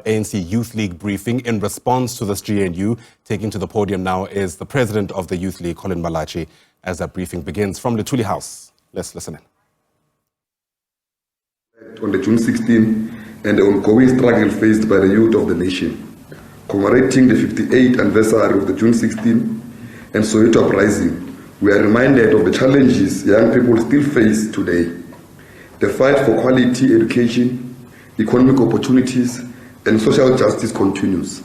ANC Youth League briefing in response to this GNU. Taking to the podium now is the president of the Youth League, Colin Malachi, as that briefing begins from Luthuli House. Let's listen in. On the June 16 and the ongoing struggle faced by the youth of the nation, commemorating the 58th anniversary of the June 16 and Soweto uprising, we are reminded of the challenges young people still face today. The fight for quality education, economic opportunities, and social justice continues.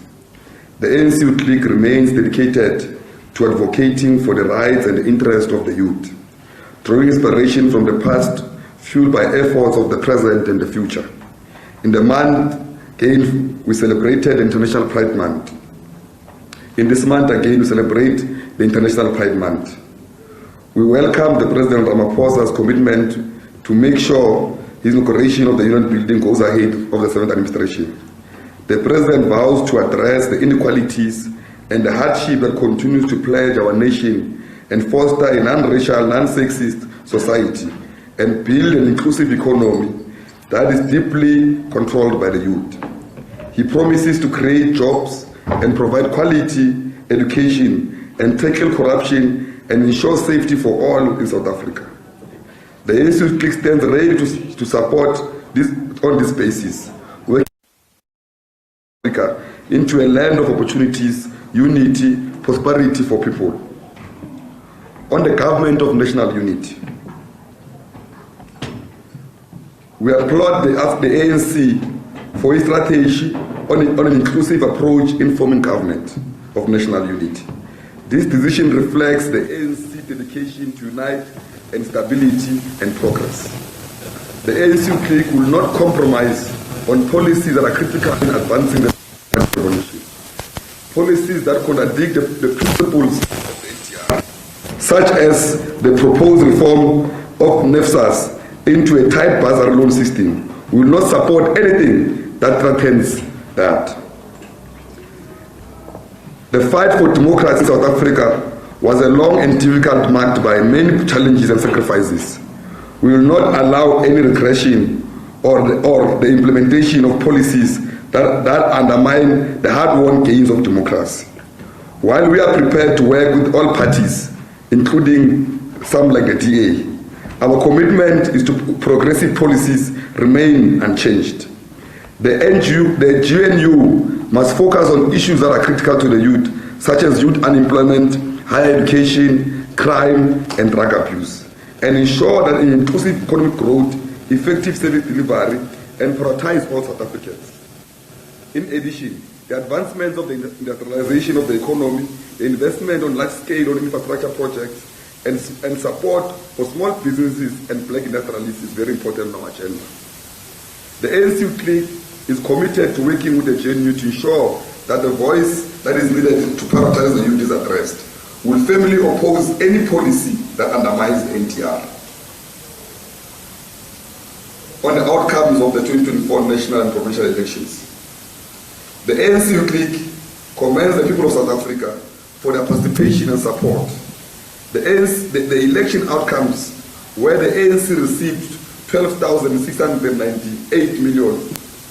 The ANC Youth League remains dedicated to advocating for the rights and the interests of the youth, drawing inspiration from the past, fueled by efforts of the present and the future. In the month, again, we celebrated International Pride Month. In this month, again, we celebrate the International Pride Month. We welcome the President Ramaphosa's commitment to make sure his inauguration of the Union Building goes ahead of the 7th administration. The President vows to address the inequalities and the hardship that continues to plague our nation and foster a non-racial, non-sexist society and build an inclusive economy that is deeply controlled by the youth. He promises to create jobs and provide quality education and tackle corruption and ensure safety for all in South Africa. The ANC Youth League stands ready to support this on this basis, working Africa into a land of opportunities, unity, prosperity for people. On the government of national unity, we applaud the ANC for its strategy on an inclusive approach in forming government of national unity. This decision reflects the ANC dedication to unite and stability and progress. The ANC Youth League will not compromise on policies that are critical in advancing the revolution. Policies that contradict the principles of the NTR, such as the proposed reform of NEFSAS into a tight bazar loan system. We will not support anything that threatens that. The fight for democracy in South Africa was a long and difficult marked by many challenges and sacrifices. We will not allow any regression or the implementation of policies that undermine the hard-won gains of democracy. While we are prepared to work with all parties, including some like the DA, our commitment is to progressive policies remain unchanged. The GNU must focus on issues that are critical to the youth, such as youth unemployment, higher education, crime, and drug abuse, and ensure that in inclusive economic growth, effective service delivery, and prioritize all South Africans. In addition, the advancements of the industrialization of the economy, the investment on large-scale infrastructure projects, and support for small businesses and black industrialists is very important on our agenda. The ANC Youth League is committed to working with the GNU to ensure that the voice that is needed to prioritize the youth is addressed. Will firmly oppose any policy that undermines the NTR. On the outcomes of the 2024 national and provincial elections, the ANC Youth League commends the people of South Africa for their participation and support. The election outcomes, where the ANC received 12,698 million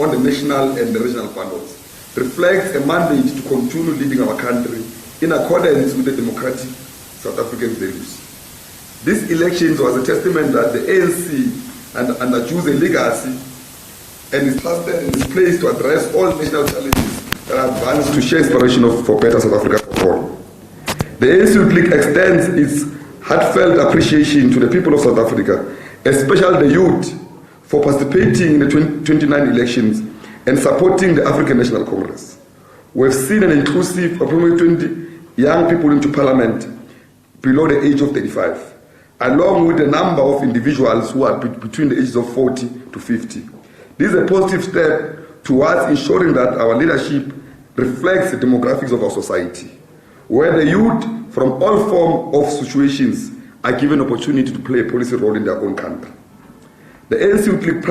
on the national and the regional bundles, reflects a mandate to continue leading our country in accordance with the democratic South African values. This election was a testament that the ANC undergoes a legacy and is trusted and is placed to address all national challenges that are advanced to share inspiration for better South Africa for all. The ANC Youth League extends its heartfelt appreciation to the people of South Africa, especially the youth, for participating in the 2029 elections and supporting the African National Congress. We've seen an inclusive approximately 20 young people into parliament below the age of 35, along with a number of individuals who are between the ages of 40 to 50. This is a positive step towards ensuring that our leadership reflects the demographics of our society, where the youth from all forms of situations are given opportunity to play a policy role in their own country. The ANC Youth League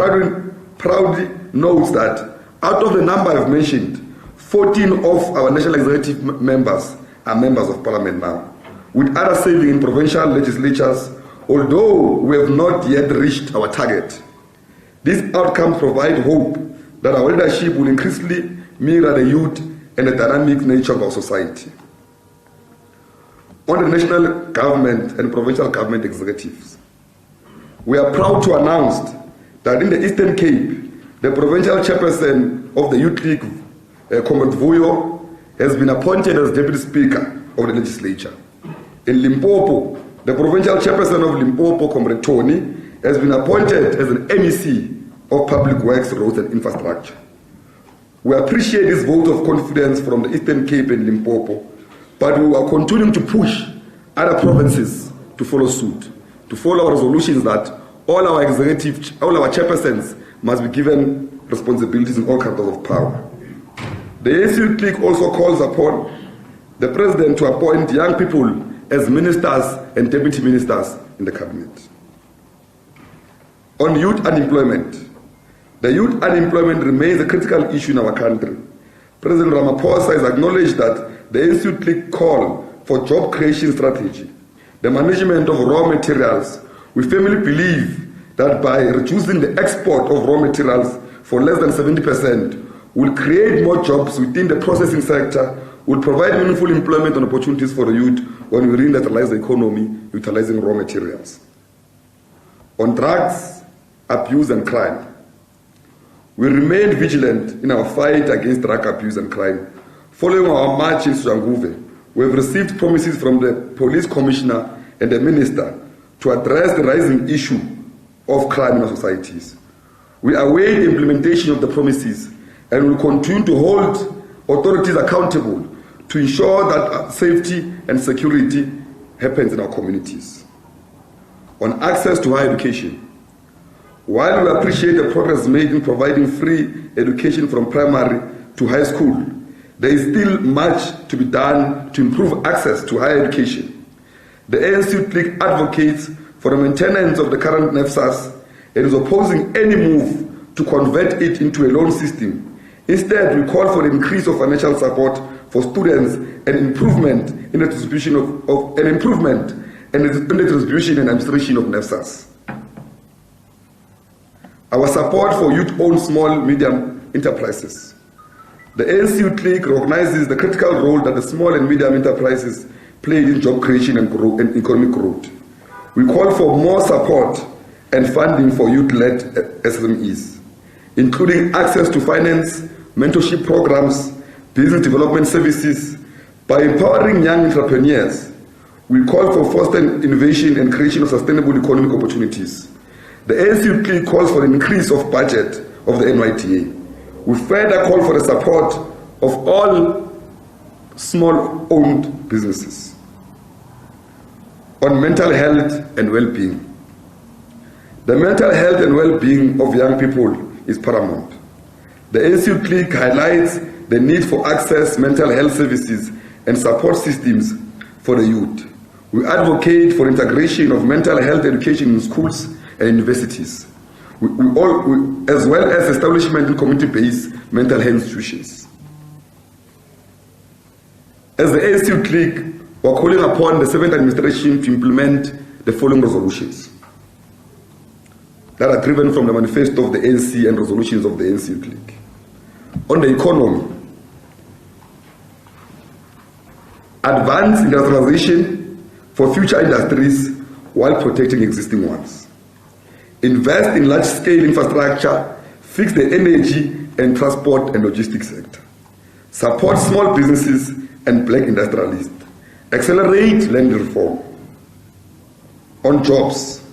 proudly notes that out of the number I've mentioned, 14 of our national executive members are members of parliament now, with others serving in provincial legislatures, although we have not yet reached our target. These outcomes provide hope that our leadership will increasingly mirror the youth and the dynamic nature of our society. On the national government and provincial government executives, we are proud to announce that in the Eastern Cape, the provincial chairperson of the Youth League, Comrade Vuyo, has been appointed as Deputy Speaker of the Legislature. In Limpopo, the provincial chairperson of Limpopo, Comrade Tony, has been appointed as an MEC of Public Works, Roads and Infrastructure. We appreciate this vote of confidence from the Eastern Cape and Limpopo, but we are continuing to push other provinces to follow suit, to follow our resolutions that all our chairpersons must be given responsibilities in all counters of power. The ANC Youth League also calls upon the President to appoint young people as ministers and deputy ministers in the cabinet. On youth unemployment, the youth unemployment remains a critical issue in our country. President Ramaphosa has acknowledged that the ANC Youth League call for job creation strategy, the management of raw materials. We firmly believe that by reducing the export of raw materials for less than 70%, will create more jobs within the processing sector, will provide meaningful employment and opportunities for the youth when we reindustrialize the economy utilizing raw materials. On drugs, abuse and crime, we remain vigilant in our fight against drug abuse and crime. Following our march in Soshanguve, we have received promises from the police commissioner and the minister to address the rising issue of crime in our societies. We await the implementation of the promises and will continue to hold authorities accountable to ensure that safety and security happens in our communities. On access to higher education, while we appreciate the progress made in providing free education from primary to high school, there is still much to be done to improve access to higher education. The ANC Youth League advocates for the maintenance of the current NEFSAS and is opposing any move to convert it into a loan system. Instead, we call for the increase of financial support for students and improvement in the distribution and administration of NEFSAS. Our support for youth-owned small medium enterprises. The ANC Youth League recognizes the critical role that the small and medium enterprises play in job creation and economic growth. We call for more support and funding for youth-led SMEs, including access to finance, mentorship programs, business development services. By empowering young entrepreneurs, we call for fostering innovation and creation of sustainable economic opportunities. The ANC Youth League calls for an increase of budget of the NYTA. We further call for the support of all small-owned businesses. On mental health and well-being. The mental health and well-being of young people is paramount. The ANC Youth League highlights the need for access mental health services and support systems for the youth. We advocate for integration of mental health education in schools and universities, as well as establishment of community-based mental health institutions. As the ANC Youth League, we are calling upon the 7th administration to implement the following resolutions that are driven from the manifesto of the ANC and resolutions of the ANC Youth League. On the economy, advance industrialization for future industries while protecting existing ones. Invest in large-scale infrastructure, fix the energy and transport and logistics sector. Support small businesses and black industrialists. Accelerate land reform. On jobs,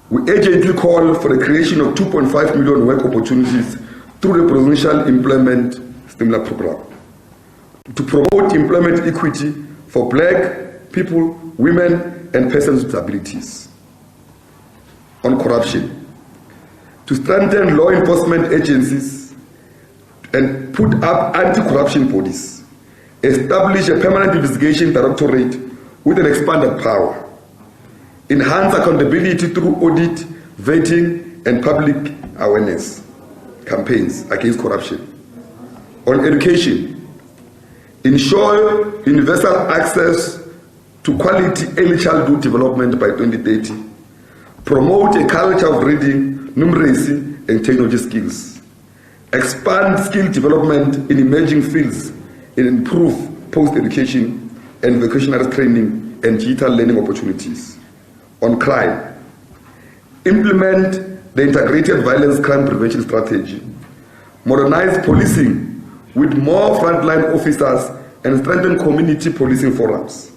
we urgently call for the creation of 2.5 million work opportunities through the Presidential Employment Stimulus Program to promote employment equity for black people, women, and persons with disabilities. On corruption, to strengthen law enforcement agencies and put up anti-corruption bodies, establish a permanent investigation directorate with an expanded power, enhance accountability through audit, vetting, and public awareness campaigns against corruption. On education, ensure universal access to quality early childhood development by 2030, promote a culture of reading, numeracy, and technology skills. Expand skill development in emerging fields and improve post-education and vocational training and digital learning opportunities. On crime, implement the integrated violence crime prevention strategy. Modernize policing with more frontline officers and strengthen community policing forums.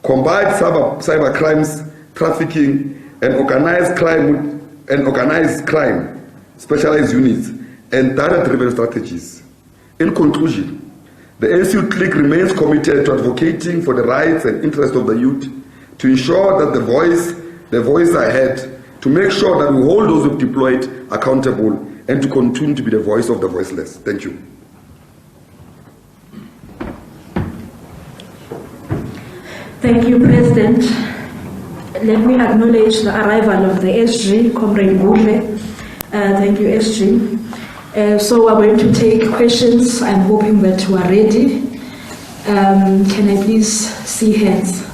Combat cyber crimes, trafficking, and organized crime, specialized units, and data-driven strategies. In conclusion, the ANC Youth League remains committed to advocating for the rights and interests of the youth, to ensure that the voice are heard, to make sure that we hold those who've deployed accountable, and to continue to be the voice of the voiceless. Thank you. Thank you, President. Let me acknowledge the arrival of the SG, Comrade Buhle. Thank you, SG. So we're going to take questions. I'm hoping that you are ready. Can I please see hands?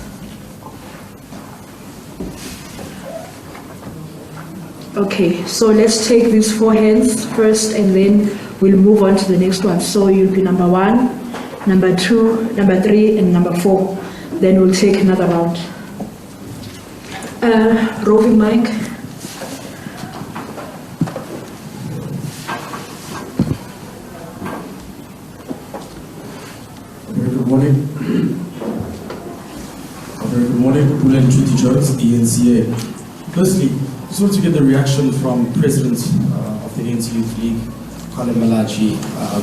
Okay, so let's take these 4 hands first, and then we'll move on to the next one. So you'll be number 1, number 2, number 3, and number 4. Then we'll take another round. Roving mic. Good morning. Very good morning. Luthuli House, ANCYL. Firstly, just want to get the reaction from President of the ANC Youth League, Colin Malachi.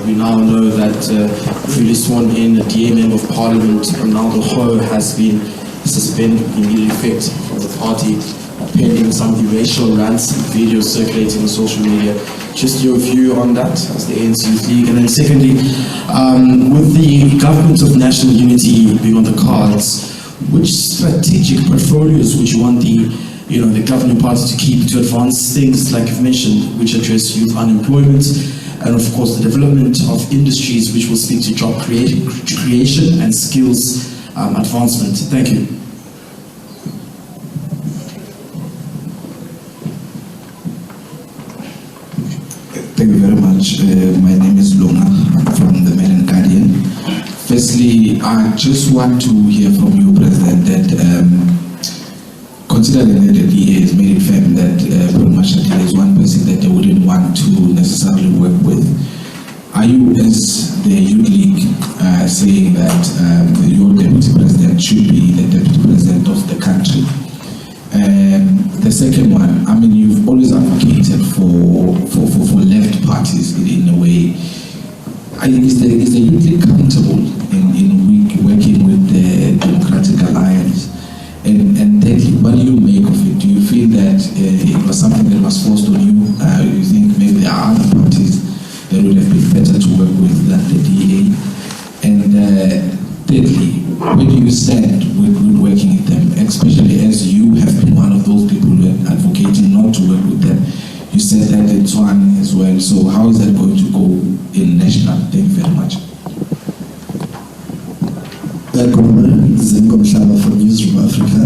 We now know that newly sworn in DA Member of Parliament, Ronaldo Ho, has been suspended in immediate effect from the party, pending some of the racial rants and videos circulating on social media. Just your view on that as the ANC Youth League. And then secondly, with the government of national unity being on the cards, which strategic portfolios would you want the governing party to keep to advance things like you've mentioned, which address youth unemployment, and of course the development of industries which will speak to job creation and skills advancement? Thank you. Thank you very much. My name is Lona. I'm from the Mail and Guardian. Firstly, I just want to hear from you, President, that considering that the DA has made it firm that pretty much there is one person that they wouldn't want to necessarily work with, are you, as the Youth League, saying that your Deputy President should be the Deputy President of the country? The second one, I mean, you've always advocated for left parties in a way. Is the Youth League comfortable in working with the Democratic Alliance? And thirdly, what do you make of it? Do you feel that it was something that was forced on you? You think maybe there are other parties that would have been better to work with than the DA? And thirdly, where do you stand with working with them, especially as you have been one of those people who are advocating not to work with them? You said that in Tswane as well, so how is that going to go in national? Thank you very much. From Newsroom Africa.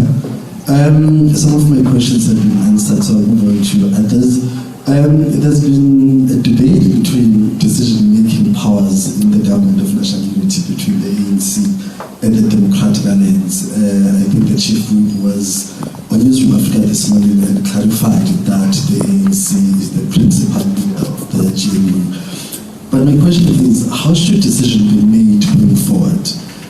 Some of my questions have been answered, so I'll move on to others. There's been a debate between decision-making powers in the government of national unity between the ANC and the Democratic Alliance. I think the chief whip was on Newsroom Africa this morning and clarified that the ANC is the principal leader of the GNU. But my question is, how should decision be made going forward?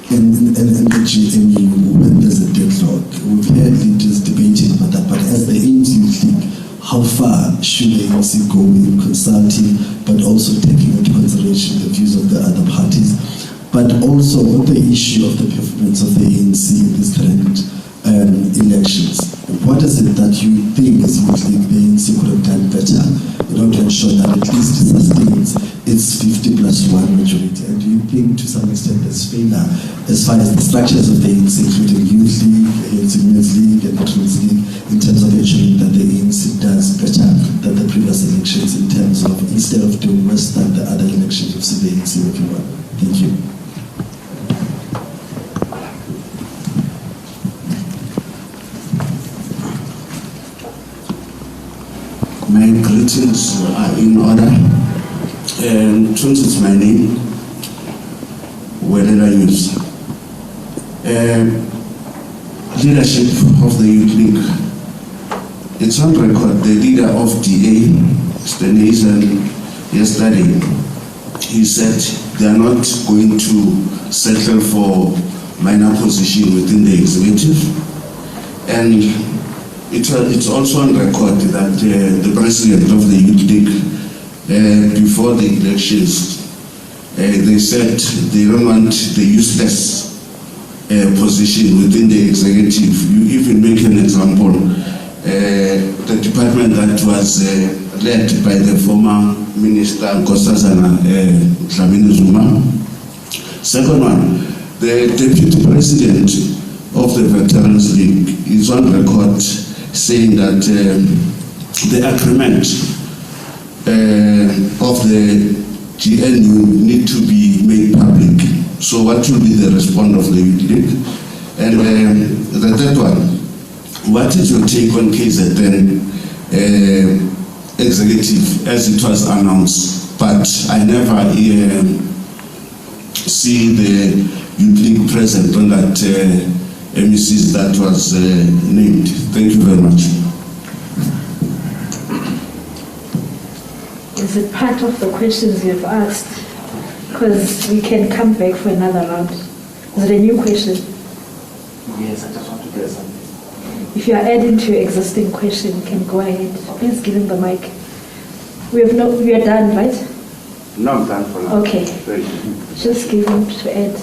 And the GNU, when there's a deadlock? We've heard leaders debating about that, but as the ANC Youth League, how far should the ANC go in consulting, but also taking into consideration the views of the other parties? But also on the issue of the performance of the ANC in these current elections, what is it that you think as Youth League the ANC could have done better in order to ensure that at least it sustains its 50+1 majority? And do you think to some extent there's failure as far as the structures of the ANC, including Youth League, ANC Women's League, and Veterans League, in terms of ensuring that the ANC does better than the previous elections, in terms of instead of doing worse than the other elections you've seen the ANC working on? Thank you. May I greet Greetings are in order. Since it's my name, Welela Youth. Leadership of the Youth League. It's on record, the leader of DA, Mr. Nathan, yesterday, he said they are not going to settle for minor position within the executive. And it's also on record that the president of the Youth League, before the elections, they said they don't want the useless position within the executive. You even make an example, the department that was led by the former minister Nkosazana Dlamini Zuma. Second one, the deputy president of the Veterans League is on record saying that the agreement of the GNU need to be made public. So what will be the response of the Youth League? And the third one, what is your take on KZN executive as it was announced, but I never see the Youth League present on that MECs that was named. Thank you very much. Is it part of the questions you've asked? Because we can come back for another round. Is it a new question? Yes, I just want to get something. If you are adding to your existing question, you can go ahead. Please give him the mic. We are done, right? No, I'm done for now. Okay. Thank you. Just give him to add.